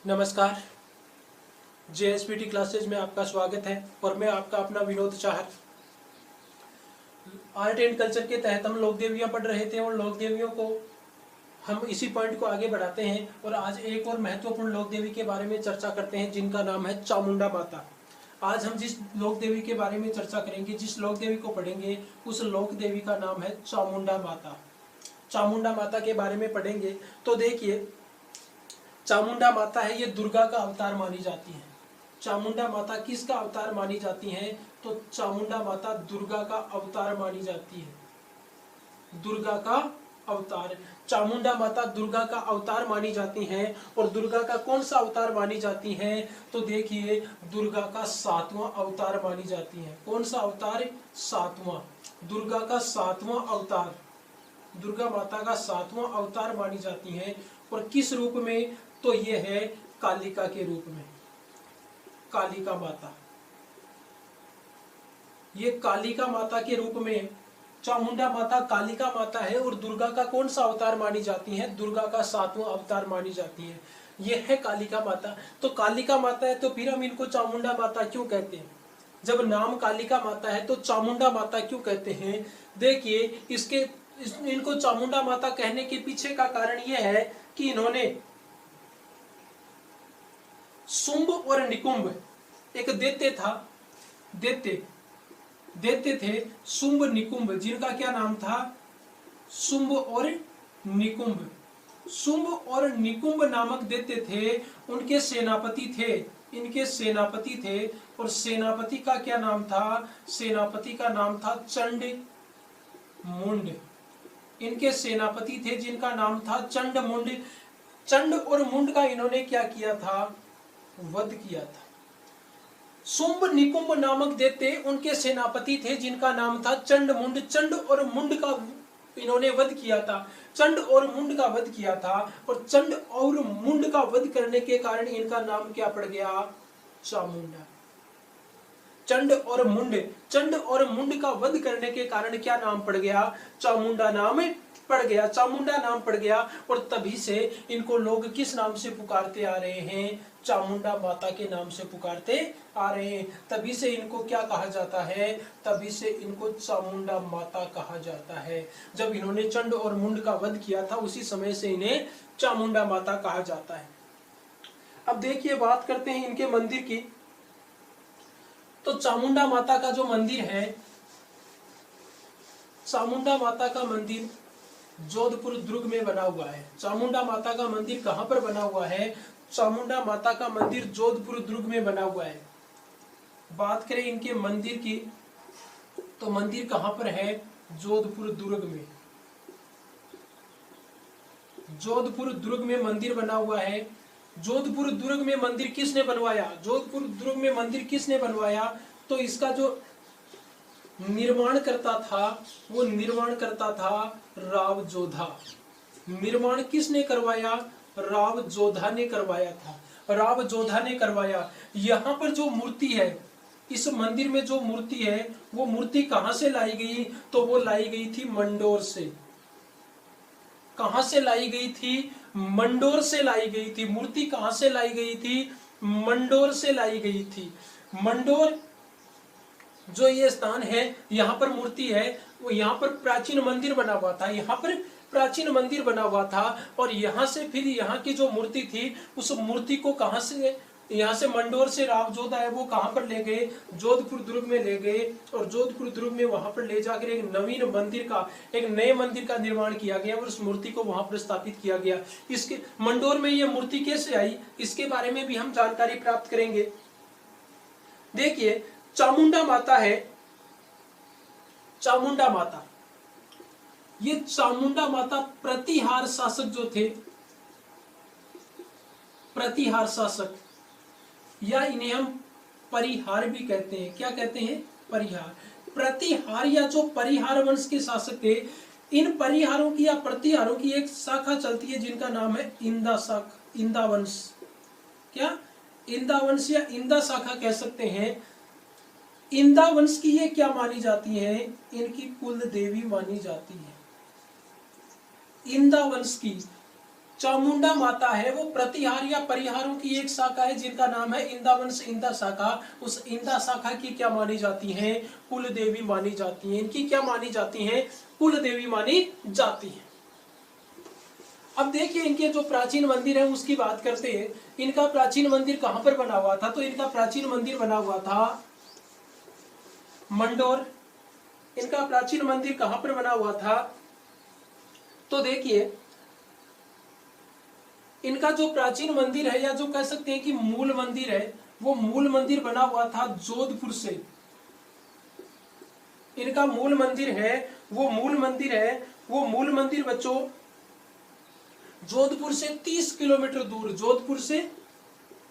नमस्कार। जेएसपीटी क्लासेज में आपका स्वागत है और मैं आपका अपना Vinod Chahar. Art and culture के तहत हम लोक देवियाँ पढ़ रहे थे और लोक देवियों को हम इसी पॉइंट को आगे बढ़ाते हैं और आज एक और महत्वपूर्ण लोक देवी के बारे में चर्चा करते हैं जिनका नाम है चामुंडा माता। आज हम जिस लोक देवी के बारे में चर्चा करेंगे, जिस लोक देवी को पढ़ेंगे, उस लोक देवी का नाम है चामुंडा माता। चामुंडा माता के बारे में पढ़ेंगे तो देखिए, चामुंडा माता है, ये दुर्गा का अवतार मानी जाती है। चामुंडा माता किसका अवतार मानी जाती है? तो चामुंडा माता दुर्गा का अवतार मानी जाती है। दुर्गा का अवतार, चामुंडा माता दुर्गा का अवतार मानी जाती हैं। और दुर्गा का कौन सा अवतार मानी जाती हैं? तो देखिए, दुर्गा का 7वां अवतार मानी जाती है। कौन सा अवतार? 7वां। दुर्गा का 7वां अवतार, दुर्गा माता का 7वां अवतार मानी जाती हैं। और किस रूप में? तो ये है कालिका के रूप में। कालिका माता, ये कालिका माता के रूप में चामुंडा माता कालिका माता है। और दुर्गा का कौन सा अवतार मानी जाती है? दुर्गा का 7वां अवतार मानी जाती है। ये है कालिका माता। तो कालिका माता है तो फिर हम इनको चामुंडा माता क्यों कहते हैं? जब नाम कालिका माता है तो चामुंडा माता क्यों कहते हैं? देखिए, इनको चामुंडा माता कहने के पीछे का कारण यह है कि इन्होंने शुंभ और निकुंभ, एक दैत्य था, दैत्य थे शुंभ निकुंभ, जिनका क्या नाम था? शुंभ और निकुंभ। शुंभ और निकुंभ नामक दैत्य थे, उनके सेनापति थे, इनके सेनापति थे। और सेनापति का क्या नाम था? सेनापति का नाम था चंड मुंड। इनके सेनापति थे जिनका नाम था चंड मुंड। चंड और मुंड का इन्होंने क्या किया था? वध किया था। शुंभ निकुंभ नामक दैत्य उनके सेनापति थे जिनका नाम था चंड मुंड। चंड और मुंड का इन्होंने वध किया था। चंड और मुंड का वध किया था। और चंड और मुंड का वध करने के कारण इनका नाम क्या पड़ गया? चामुंडा। चंड और मुंड का वध करने के कारण क्या नाम पड़ गया? चामुंडा नाम पड़ गया। चामुंडा नाम पड़ गया। और तभी से इनको लोग किस नाम से पुकारते आ रहे हैं? चामुंडा माता के नाम से पुकारते आ रहे हैं। तभी से इनको क्या कहा जाता है? तभी से इनको चामुंडा माता कहा जाता है। जब इन्होंने चंड और मुंड का वध किया था, उसी समय से इन्हें चामुंडा माता कहा जाता है। अब देखिए, बात करते हैं इनके मंदिर की। तो चामुंडा माता का जो मंदिर है, चामुंडा माता का मंदिर जोधपुर दुर्ग में बना हुआ है। चामुंडा माता का मंदिर कहां पर बना हुआ है? चामुंडा माता का मंदिर जोधपुर दुर्ग में बना हुआ है। बात करें इनके मंदिर की, तो मंदिर कहां पर है? जोधपुर दुर्ग में। जोधपुर दुर्ग में मंदिर बना हुआ है। जोधपुर दुर्ग में मंदिर किसने बनवाया? जोधपुर दुर्ग में मंदिर किसने बनवाया? तो इसका जो निर्माण करता था, वो निर्माण करता था राव जोधा। निर्माण किसने करवाया? राव जोधा ने करवाया था। राव जोधा ने करवाया। यहाँ पर जो मूर्ति है, इस मंदिर में जो मूर्ति है, वो मूर्ति कहां से लाई गई? तो वो लाई गई थी मंडोर से। कहां से लाई गई थी? मंडोर से लाई गई थी। मूर्ति कहां से लाई गई थी? मंडोर से लाई गई थी। मंडोर जो ये स्थान है, यहाँ पर मूर्ति है, वो यहाँ पर प्राचीन मंदिर बना हुआ था। यहाँ पर प्राचीन मंदिर बना हुआ था। और यहाँ से फिर यहाँ की जो मूर्ति थी, उस मूर्ति को कहां से, यहाँ से मंडोर से राव जोधा है, वो कहां पर ले गए? जोधपुर दुर्ग में ले गए। और जोधपुर दुर्ग में वहां पर ले जाकर एक नवीन मंदिर का, एक नए मंदिर का निर्माण किया गया और उस मूर्ति को वहां पर स्थापित किया गया। इसके मंडोर में ये मूर्ति कैसे आई, इसके बारे में भी हम जानकारी प्राप्त करेंगे। देखिए, चामुंडा माता है, चामुंडा माता, ये चामुंडा माता प्रतिहार शासक जो थे, प्रतिहार शासक, या इन्हें हम परिहार भी कहते हैं। क्या कहते हैं? परिहार। प्रतिहार या जो परिहार वंश के शासक थे, इन परिहारों की या प्रतिहारों की एक शाखा चलती है जिनका नाम है इंदा वंश। क्या? इंदा वंश या इंदा शाखा कह सकते हैं। इंदा वंश की ये क्या मानी जाती है? इनकी कुल देवी मानी जाती है। इंदा वंश की चामुंडा माता है वो प्रतिहार या परिहारों की एक शाखा है जिनका नाम है इंदावंश इंदा शाखा। उस इंदा शाखा की क्या मानी जाती है? कुल देवी मानी जाती है। इनकी क्या मानी जाती है? कुल देवी मानी जाती है। अब देखिए इनके जो प्राचीन मंदिर है उसकी बात करते हैं। इनका प्राचीन मंदिर कहां पर बना हुआ था? तो इनका प्राचीन मंदिर बना हुआ था मंडोर। इनका प्राचीन मंदिर कहां पर बना हुआ था? तो देखिए इनका जो प्राचीन मंदिर है या जो कह सकते हैं कि मूल मंदिर है, वो मूल मंदिर बना हुआ था जोधपुर से। इनका मूल मंदिर है वो मूल मंदिर बच्चों जोधपुर से 30 किलोमीटर दूर, जोधपुर से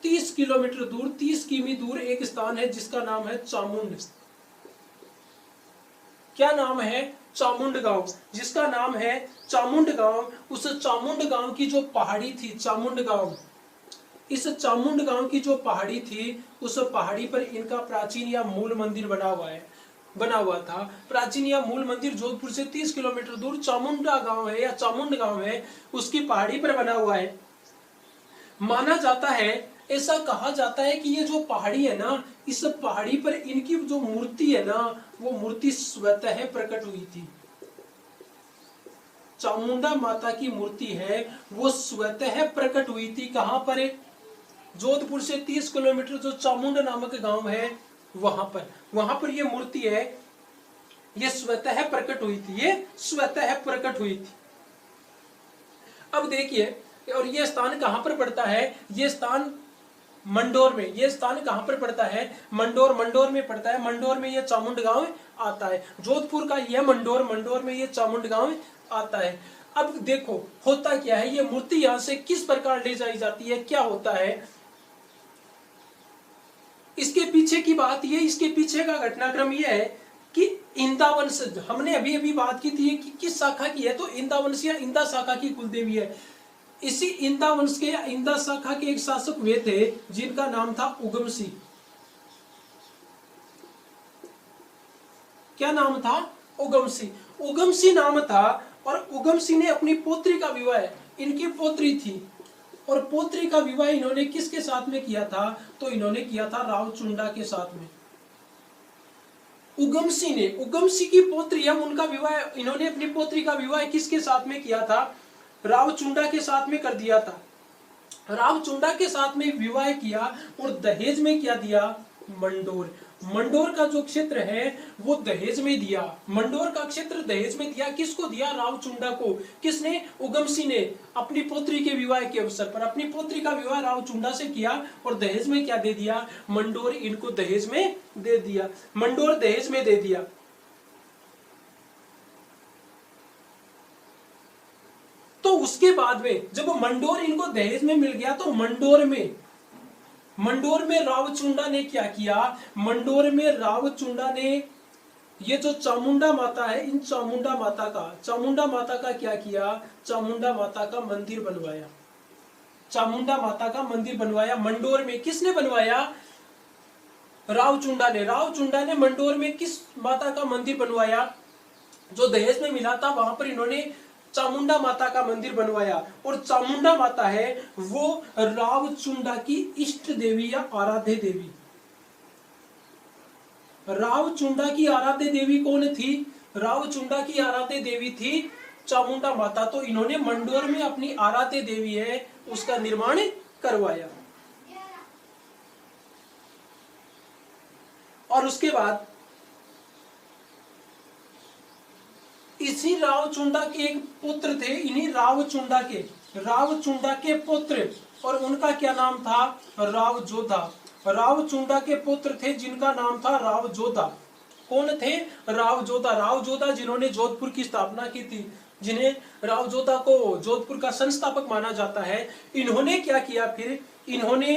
30 किलोमीटर दूर, 30 किमी दूर एक स्थान है जिसका नाम है चामुंड। क्या नाम है? चामुंड गांव, जिसका नाम है चामुंड गांव। उस चामुंड गांव की जो पहाड़ी थी, चामुंड गांव, इस चामुंड गांव की जो पहाड़ी थी, उस पहाड़ी पर इनका प्राचीन या मूल मंदिर बना हुआ था। प्राचीन या मूल मंदिर जोधपुर से 30 किलोमीटर दूर चामुंडा गांव है या चामुंड गांव है, उसकी पहाड़ी पर बना हुआ है। माना जाता है, ऐसा कहा जाता है कि ये जो पहाड़ी है ना, इस पहाड़ी पर इनकी जो मूर्ति है ना, वो मूर्ति स्वतः प्रकट हुई थी। चामुंडा माता की मूर्ति है वो स्वतः प्रकट हुई थी। कहां पर? जोधपुर से 30 किलोमीटर जो चामुंडा नामक गांव है वहां पर ये मूर्ति है, ये स्वतः प्रकट हुई थी, ये स्वतः प्रकट हुई थी। अब देखिए, और ये स्थान कहां पर पड़ता है? ये स्थान मंडोर में। ये स्थान कहां पर पड़ता है? मंडोर में पड़ता है। मंडोर में ये चामुंड गांव आता है। जोधपुर का यह मंडोर में ये चामुंड गांव आता है। अब देखो होता क्या है, ये मूर्ति यहां से किस प्रकार ले जाई जाती है, क्या होता है इसके पीछे की बात ये, इसके पीछे का घटनाक्रम ये है कि इंदावंश, हमने अभी अभी बात की थी कि किस शाखा की है, तो इंदावंश या इंदा शाखा की कुलदेवी है। इसी इंदा वंश के या इंदा शाखा के एक शासक हुए थे जिनका नाम था उगमसी। क्या नाम था? उगमसी। उगमसी नाम था और उगमसी ने अपनी पोत्री का विवाह, इनकी पोत्री थी, और पोत्री का विवाह इन्होंने किसके साथ में किया था? तो इन्होंने किया था रावचुंडा के साथ में। उगमसी की पोत्री है, उनका विवाह, इन्होंने अपनी पोत्री का विवाह किसके साथ में किया था? रावचुंडा के साथ में कर दिया था। रावचुंडा के साथ में विवाह किया और दहेज में क्या दिया? मंडोर का जो क्षेत्र है वो दहेज में दिया। मंडोर का क्षेत्र दहेज में दिया। किसको दिया? रावचुंडा को। किसने? उगमसी ने अपनी पोत्री के विवाह के अवसर पर अपनी पोत्री का विवाह रावचुंडा से किया और दहेज में क्या दे दिया? मंडोर इनको दहेज में दे दिया। मंडोर दहेज में दे दिया। तो उसके बाद में जब मंडोर इनको दहेज में मिल गया तो मंडोर में रावचुंडा ने क्या किया? मंडोर में रावचुंडा ने ये जो चामुंडा माता है, इन चामुंडा माता का क्या किया? चामुंडा माता का मंदिर बनवाया। चामुंडा माता का मंदिर बनवाया मंडोर में। किसने बनवाया? रावचुंडा ने मंडोर में किस माता का मंदिर बनवाया? जो दहेज में मिला था वहां पर इन्होंने चामुंडा माता का मंदिर बनवाया। और चामुंडा माता है वो रावचुंडा की इष्ट देवी या आराध्य देवी। रावचुंडा की आराध्य देवी कौन थी? रावचुंडा की आराध्य देवी थी चामुंडा माता। तो इन्होंने मंडोर में अपनी आराध्य देवी है उसका निर्माण करवाया। और उसके बाद इसी रावचुंडा के एक पुत्र थे, इन्हीं रावचुंडा के पुत्र, और उनका क्या नाम था? रावजोधा। रावचुंडा के पुत्र थे जिनका नाम था रावजोधा। कौन थे? रावजोधा जिन्होंने जोधपुर की स्थापना की थी, जिन्हें रावजोधा को जोधपुर का संस्थापक माना जाता है। इन्होंने क्या किया? फिर इन्होंने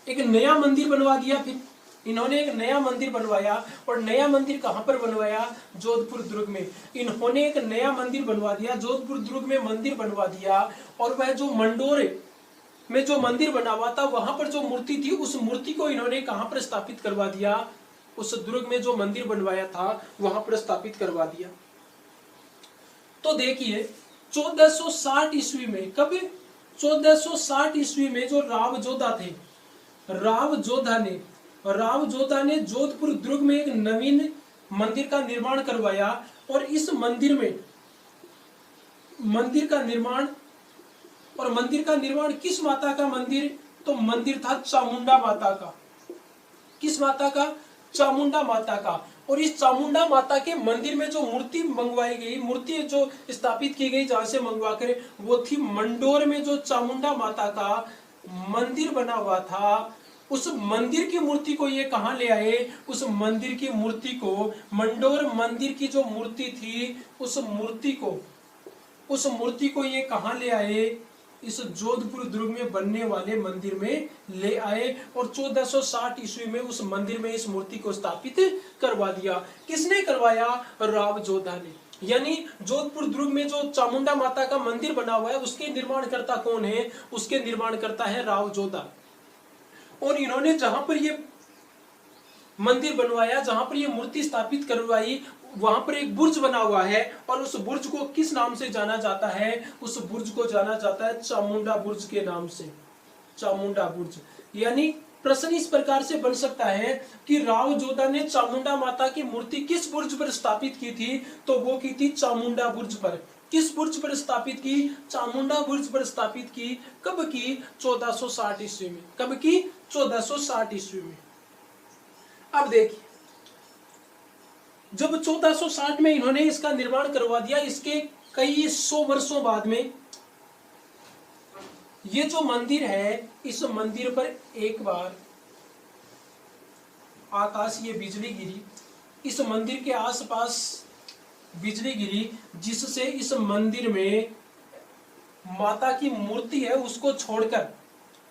एक नया मंदिर बनवा दिया। फिर इन्होंने एक नया मंदिर बनवाया। और नया मंदिर कहां पर बनवाया? जोधपुर दुर्ग में। इन्होंने एक नया मंदिर बनवा दिया, जोधपुर दुर्ग में मंदिर बनवा दिया। और वह जो मंडोर में जो मंदिर बना हुआ था वहां पर जो मूर्ति थी उस मूर्ति को इन्होंने कहां पर स्थापित करवा दिया? उस दुर्ग में जो मंदिर बनवाया था वहां पर स्थापित करवा दिया। तो देखिए 1460 ईस्वी में, कब? 1460 ईस्वी में जो राव जोधा थे, राव जोधा ने जोधपुर दुर्ग में एक नवीन मंदिर का निर्माण करवाया। और इस मंदिर का निर्माण किस माता का मंदिर? तो मंदिर था चामुंडा माता का। किस माता का? चामुंडा माता का। और इस चामुंडा माता के मंदिर में जो मूर्ति मंगवाई गई, मूर्ति जो स्थापित की गई जहां से मंगवा कर, वो थी मंडोर में जो चामुंडा माता का मंदिर बना हुआ था। उस मंदिर की मूर्ति को ये कहां ले आए? उस मंदिर की मूर्ति को, मंडोर मंदिर की जो मूर्ति थी, उस मूर्ति को ये कहां ले आए? इस जोधपुर दुर्ग में बनने वाले मंदिर में ले आए। और 1460 ईस्वी में उस मंदिर में इस मूर्ति को स्थापित करवा दिया। किसने करवाया? राव जोधा ने। यानी जोधपुर दुर्ग में जो चामुंडा माता का मंदिर बना हुआ है, उसके निर्माणकर्ता कौन है? उसके निर्माणकर्ता है राव जोधा। और इन्होंने जहां पर ये मंदिर बनवाया, जहां पर ये मूर्ति स्थापित करवाई, वहां पर एक बुर्ज बना हुआ है। और उस बुर्ज को किस नाम से जाना जाता है? उस बुर्ज को जाना जाता है चामुंडा बुर्ज के नाम से, चामुंडा बुर्ज। यानी प्रश्न इस प्रकार से बन सकता है कि राव जोधा ने चामुंडा माता की मूर्ति किस बुर्ज पर स्थापित की थी? तो वो की थी चामुंडा बुर्ज पर। किस बुर्ज पर स्थापित की? चामुंडा बुर्ज पर स्थापित की। कब की? 1460 ईस्वी में। कब की? 1460 ईस्वी में। अब देखिए, जब 1460 में इन्होंने इसका निर्माण करवा दिया, इसके कई 100 वर्षों बाद में ये जो मंदिर है, इस मंदिर पर एक बार आकाशीय बिजली गिरी। इस मंदिर के आसपास बिजली गिरी, जिससे इस मंदिर में माता की मूर्ति है उसको छोड़कर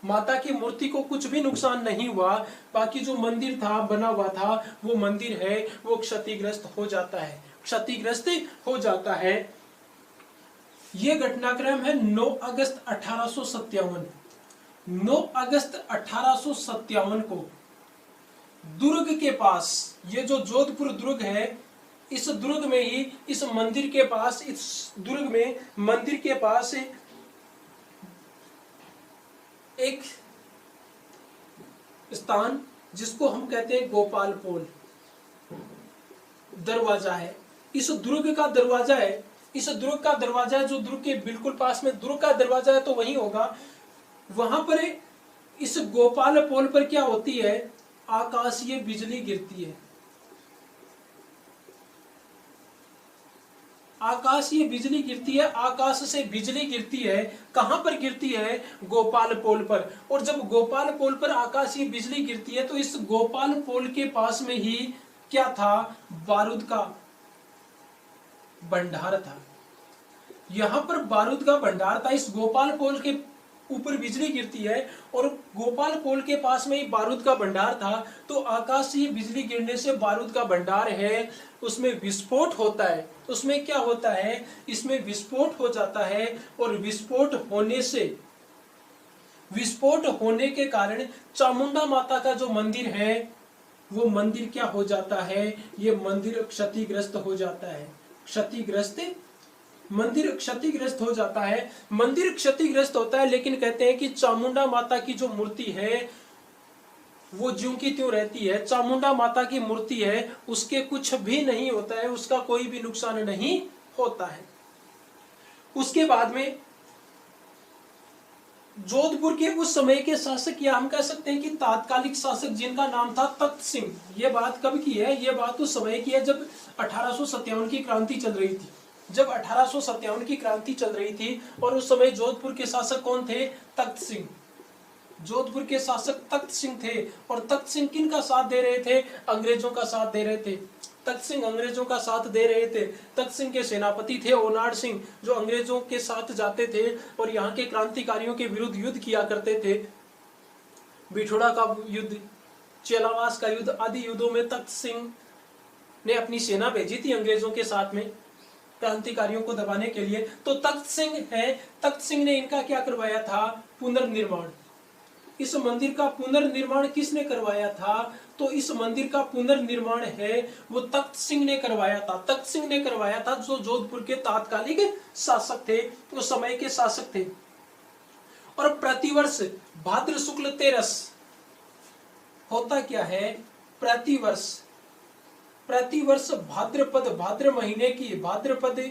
माता की मूर्ति को कुछ भी नुकसान नहीं हुआ। बाकी जो मंदिर था, बना हुआ था, वो मंदिर है वो क्षतिग्रस्त हो जाता है, क्षतिग्रस्त हो जाता है। ये घटनाक्रम है 9 अगस्त 1857। 9 अगस्त 1857 को दुर्ग के पास, ये जो जोधपुर दुर्ग है, इस दुर्ग में ही, इस मंदिर के पास, इस दुर्ग में मंदिर के पास एक स्थान जिसको हम कहते हैं गोपाल पोल दरवाजा है। इस दुर्ग का दरवाजा है, इस दुर्ग का दरवाजा है, जो दुर्ग के बिल्कुल पास में दुर्ग का दरवाजा है तो वही होगा। वहां पर इस गोपाल पोल पर क्या होती है? आकाशीय बिजली गिरती है। आकाशीय बिजली गिरती है, आकाश से बिजली गिरती है। कहां पर गिरती है? गोपाल पोल पर। और जब गोपाल पोल पर आकाशीय बिजली गिरती है तो इस गोपाल पोल के पास में ही क्या था? बारूद का भंडार था। यहां पर बारूद का भंडार था। इस गोपाल पोल के ऊपर बिजली गिरती है और गोपाल पोल के पास में ही बारूद का भंडार था। तो आकाशीय बिजली गिरने से बारूद का भंडार है, उसमें विस्फोट होता है। उसमें क्या होता है? इसमें विस्फोट हो जाता है। और विस्फोट होने के कारण चामुंडा माता का जो मंदिर है, वो मंदिर क्या हो जाता है? ये मंदिर क्षतिग्रस्त हो जाता है। मंदिर क्षतिग्रस्त हो जाता है। मंदिर क्षतिग्रस्त होता है, लेकिन कहते हैं कि चामुंडा माता की जो मूर्ति है वो ज्यों की त्यों रहती है। चामुंडा माता की मूर्ति है, उसके कुछ भी नहीं होता है, उसका कोई भी नुकसान नहीं होता है। उसके बाद में जोधपुर के उस समय के शासक, या हम कह सकते हैं कि तात्कालिक शासक, जिनका नाम था तख्त सिंह। ये बात कब की है? ये बात उस समय की है जब 1857 की क्रांति चल रही थी। जब 1857 की क्रांति चल रही थी और उस समय जोधपुर के शासक कौन थे? तख्त सिंह। जोधपुर के शासक तख्त सिंह थे। और तख्त सिंह किन का साथ दे रहे थे? अंग्रेजों का साथ दे रहे थे। तख्त सिंह अंग्रेजों का साथ दे रहे थे। तख्त सिंह के सेनापति थे ओनाड सिंह, जो अंग्रेजों के साथ जाते थे और यहाँ के क्रांतिकारियों के विरुद्ध युद्ध किया करते थे। बिठोड़ा का युद्ध, चेलावास का युद्ध आदि युद्धों में तख्त सिंह ने अपनी सेना भेजी थी अंग्रेजों के साथ में क्रांतिकारियों को दबाने के लिए। तो तख्त सिंह है, तख्त सिंह ने इनका क्या करवाया था? पुनर्निर्माण। इस मंदिर का पुनर्निर्माण किसने करवाया था? तो इस मंदिर का पुनर्निर्माण है वो तख्त सिंह ने करवाया था। तख्त सिंह ने करवाया था, जो जोधपुर के तात्कालिक शासक थे, उस समय के शासक थे। और प्रतिवर्ष भाद्र शुक्ल तेरस होता क्या है? प्रतिवर्ष भाद्र महीने की भाद्रपद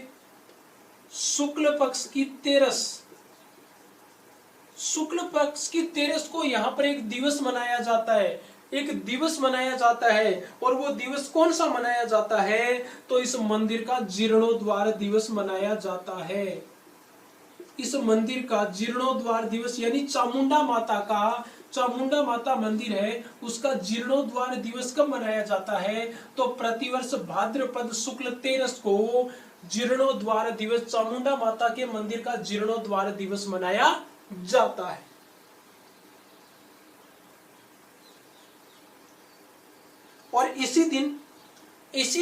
शुक्ल पक्ष की तेरस को यहाँ पर एक दिवस मनाया जाता है। और वो दिवस कौन सा मनाया जाता है? तो इस मंदिर का जीर्णोद्वार दिवस मनाया जाता है। इस मंदिर का जीर्णोद्वार दिवस यानी चामुंडा माता मंदिर है, उसका जीर्णोद्वार दिवस कब मनाया जाता है? तो प्रतिवर्ष भाद्रपद शुक्ल तेरस को जीर्णोद्वार दिवस, चामुंडा माता के मंदिर का जीर्णोद्वार दिवस मनाया जाता है। और इसी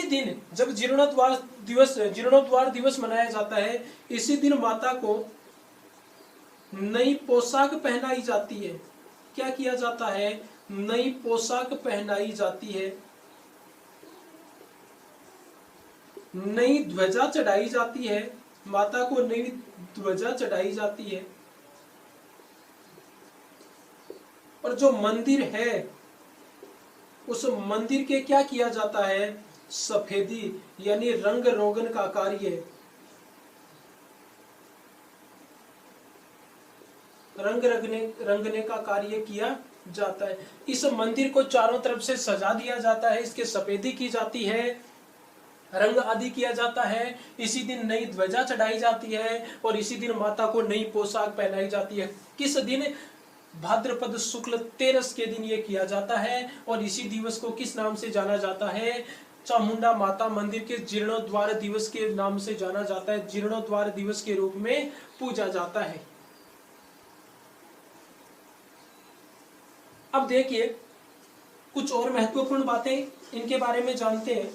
दिन जब जीर्णोद्वार दिवस मनाया जाता है, इसी दिन माता को नई पोशाक पहनाई जाती है। क्या किया जाता है? नई पोशाक पहनाई जाती है, नई ध्वजा चढ़ाई जाती है, माता को नई ध्वजा चढ़ाई जाती है। और जो मंदिर है, उस मंदिर के क्या किया जाता है? सफेदी यानी रंग रोगन का कार्य, रंगने का कार्य किया जाता है। इस मंदिर को चारों तरफ से सजा दिया जाता है, इसके सफेदी की जाती है, रंग आदि किया जाता है। इसी दिन नई ध्वजा चढ़ाई जाती है और इसी दिन माता को नई पोशाक पहनाई जाती है। किस दिन? भाद्रपद शुक्ल तेरस के दिन ये किया जाता है। और इसी दिवस को किस नाम से जाना जाता है? चामुंडा माता मंदिर के जीर्णोद्वार दिवस के नाम से जाना जाता है। जीर्णोद्वार दिवस के रूप में पूजा जाता है। अब देखिए कुछ और महत्वपूर्ण बातें इनके बारे में जानते हैं।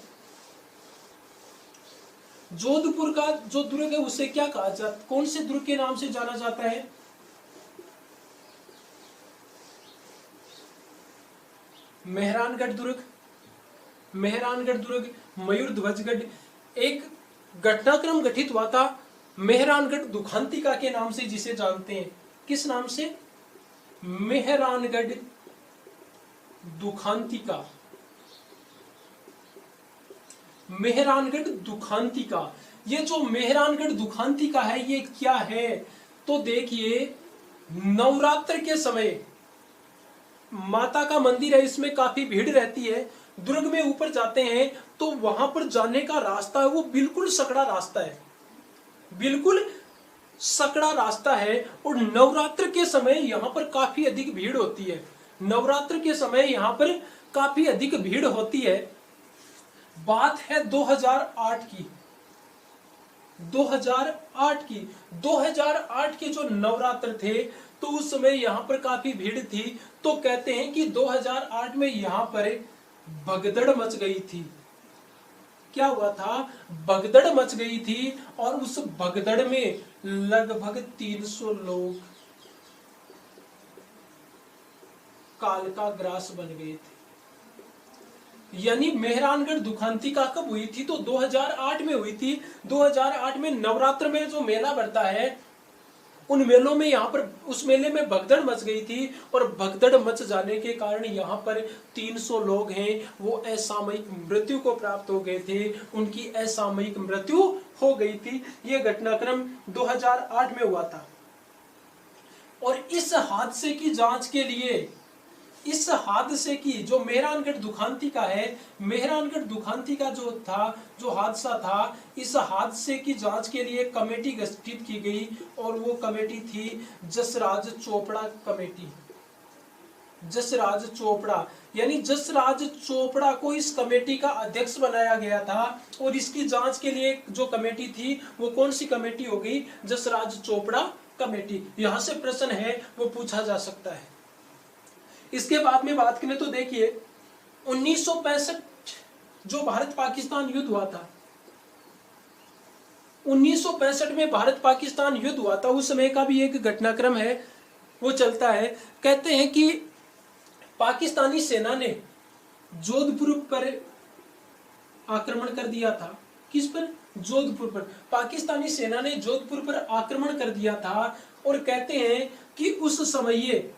जोधपुर का जो दुर्ग है उसे क्या कहा जाता, कौन से दुर्ग के नाम से जाना जाता है? मेहरानगढ़ दुर्ग, मयूर ध्वजगढ़। एक घटनाक्रम घटित हुआ था मेहरानगढ़ दुखांतिका के नाम से, जिसे जानते हैं। किस नाम से? मेहरानगढ़ दुखांतिका। मेहरानगढ़ दुखांतिका, ये जो मेहरानगढ़ दुखांतिका है ये क्या है? तो देखिए नवरात्र के समय माता का मंदिर है, इसमें काफी भीड़ रहती है। दुर्ग में ऊपर जाते हैं तो वहां पर जाने का रास्ता है वो बिल्कुल सकड़ा रास्ता है। और नवरात्र के समय यहाँ पर काफी अधिक भीड़ होती है। बात है 2008 की। 2008 के जो नवरात्र थे तो उस समय यहाँ पर काफी भीड़ थी। तो कहते हैं कि 2008 में यहाँ पर भगदड़ मच गई थी। क्या हुआ था? भगदड़ मच गई थी और उस भगदड़ में लगभग 300 लोग काल का ग्रास बन गए थे। यानी मेहरानगढ़ दुखांतिका कब हुई थी? तो 2008 में हुई थी। 2008 में नवरात्र में जो मेला बढ़ता है उन मेलों में यहाँ पर उस मेले में भगदड़ मच गई थी। और भगदड़ मच जाने के कारण यहाँ पर 300 लोग हैं वो असामयिक मृत्यु को प्राप्त हो गए थे, उनकी असामयिक मृत्यु हो गई थी। ये घटनाक्रम 2008 में हुआ था। और इस हादसे की जांच के लिए, इस हादसे की जो मेहरानगढ़ दुखांतिका है, मेहरानगढ़ दुखांतिका जो हादसा था, इस हादसे की जांच के लिए कमेटी गठित की गई और वो कमेटी थी जसराज चोपड़ा कमेटी। जसराज चोपड़ा यानी जसराज चोपड़ा को इस कमेटी का अध्यक्ष बनाया गया था। और इसकी जांच के लिए जो कमेटी थी वो कौन सी कमेटी हो गई? जसराज चोपड़ा कमेटी। यहां से प्रश्न है वो पूछा जा सकता है। इसके बाद में बात करें तो देखिए 1965 जो भारत पाकिस्तान युद्ध हुआ था, 1965 में भारत पाकिस्तान युद्ध हुआ था, उस समय का भी एक घटनाक्रम है। वो चलता है। कहते हैं कि पाकिस्तानी सेना ने जोधपुर पर आक्रमण कर दिया था। किस पर? जोधपुर पर। पाकिस्तानी सेना ने जोधपुर पर आक्रमण कर दिया था और कहते हैं कि उस समय ये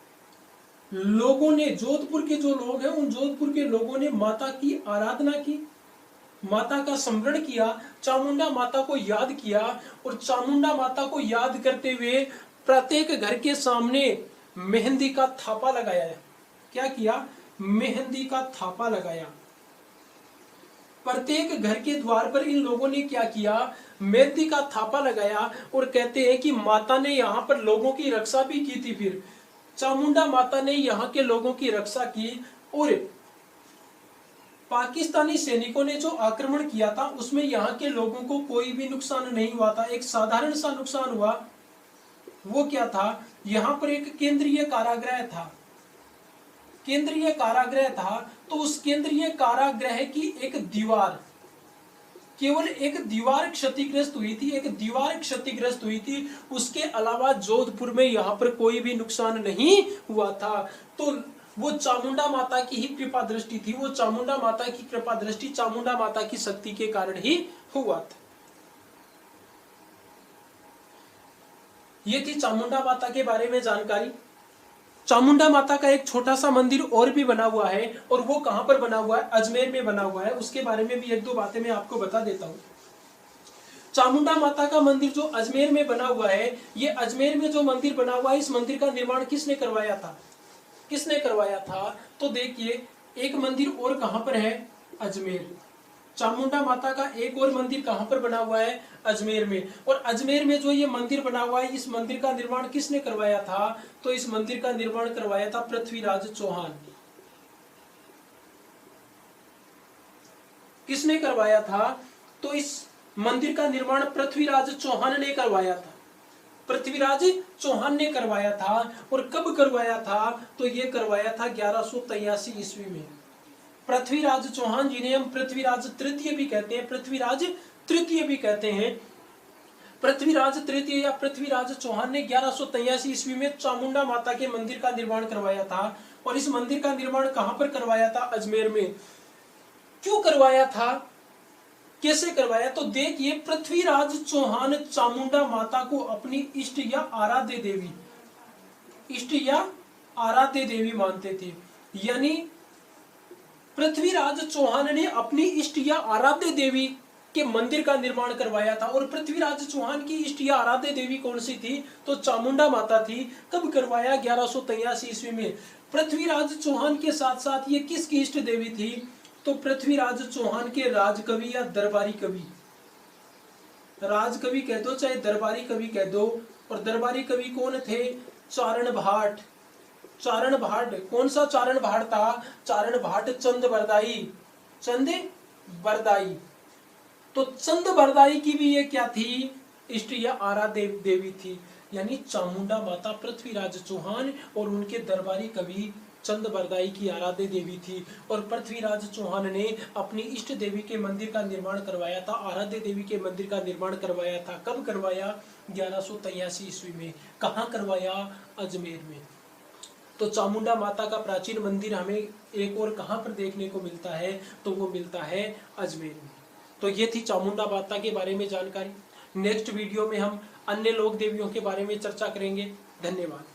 लोगों ने, जोधपुर के जो लोग हैं, उन जोधपुर के लोगों ने माता की आराधना की, माता का स्मरण किया, चामुंडा माता को याद किया और चामुंडा माता को याद करते हुए प्रत्येक घर के सामने मेहंदी का थापा लगाया। क्या किया? मेहंदी का थापा लगाया। प्रत्येक घर के द्वार पर इन लोगों ने क्या किया? मेहंदी का थापा लगाया और कहते हैं कि माता ने यहाँ पर लोगों की रक्षा भी की थी। फिर चामुंडा माता ने यहाँ के लोगों की रक्षा की और पाकिस्तानी सैनिकों ने जो आक्रमण किया था उसमें यहाँ के लोगों को कोई भी नुकसान नहीं हुआ था। एक साधारण सा नुकसान हुआ। वो क्या था? यहाँ पर एक केंद्रीय कारागृह था। केंद्रीय कारागृह था तो उस केंद्रीय कारागृह की एक दीवार, केवल एक दीवार क्षतिग्रस्त हुई थी, एक दीवार क्षतिग्रस्त हुई थी। उसके अलावा जोधपुर में यहाँ पर कोई भी नुकसान नहीं हुआ था। तो वो चामुंडा माता की ही कृपा दृष्टि थी। वो चामुंडा माता की कृपा दृष्टि चामुंडा माता की शक्ति के कारण ही हुआ था। ये थी चामुंडा माता के बारे में जानकारी। चामुंडा माता का एक छोटा सा मंदिर और भी बना हुआ है और वो कहां पर बना हुआ है? अजमेर में बना हुआ है। उसके बारे में भी एक दो बातें मैं आपको बता देता हूं। चामुंडा माता का मंदिर जो अजमेर में बना हुआ है, ये अजमेर में जो मंदिर बना हुआ है, इस मंदिर का निर्माण किसने करवाया था? किसने करवाया था? तो देखिए, एक मंदिर और कहां पर है? अजमेर। चामुंडा माता का एक और मंदिर कहां पर बना हुआ है? अजमेर में। और अजमेर में जो ये मंदिर बना हुआ है, इस मंदिर का निर्माण किसने करवाया था? तो इस मंदिर का निर्माण करवाया था पृथ्वीराज चौहान। किसने करवाया था? तो इस मंदिर का निर्माण पृथ्वीराज चौहान ने करवाया था। पृथ्वीराज चौहान ने करवाया था। और कब करवाया था? तो ये करवाया था 1183 ईस्वी में। पृथ्वीराज चौहान, जिन्हें हम पृथ्वीराज तृतीय भी कहते हैं, पृथ्वीराज तृतीय भी कहते हैं, पृथ्वीराज तृतीय या पृथ्वीराज चौहान ने 1183 ईस्वी में चामुंडा माता के मंदिर का निर्माण करवाया था। और इस मंदिर का निर्माण कहां पर करवाया था? अजमेर में। क्यों करवाया था? कैसे करवाया? तो देखिए, पृथ्वीराज चौहान चामुंडा माता को अपनी इष्ट या आराध्य देवी, इष्ट या आराध्य देवी मानते थे। यानी पृथ्वीराज चौहान ने अपनी इष्ट या आराध्य देवी के मंदिर का निर्माण करवाया था। और पृथ्वीराज चौहान की इष्ट या आराध्य देवी कौन सी थी? तो चामुंडा माता थी। कब करवाया? 1183 ईस्वी में। पृथ्वीराज चौहान के साथ साथ ये किसकी इष्ट देवी थी? तो पृथ्वीराज चौहान के राजकवि या दरबारी कवि, राजकवि कह दो चाहे दरबारी कवि कह दो। और दरबारी कवि कौन थे? चारण भाट। चारण भाट। कौन सा चारण भाट था? चारण भाट चंद बरदाई, चंद बरदाई। तो चंद बरदाई की भी ये क्या थी? इष्ट या आराध्य देवी थी। यानी चामुंडा माता पृथ्वीराज चौहान और उनके दरबारी कवि चंद बरदाई की आराध्य देवी थी। और पृथ्वीराज चौहान ने अपनी इष्ट देवी के मंदिर का निर्माण करवाया था, आराध्य देवी के मंदिर का निर्माण करवाया था। कब करवाया? 1183 ईस्वी में। कहाँ करवाया? अजमेर में। तो चामुंडा माता का प्राचीन मंदिर हमें एक और कहां पर देखने को मिलता है? तो वो मिलता है अजमेर में। तो ये थी चामुंडा माता के बारे में जानकारी। नेक्स्ट वीडियो में हम अन्य लोक देवियों के बारे में चर्चा करेंगे। धन्यवाद।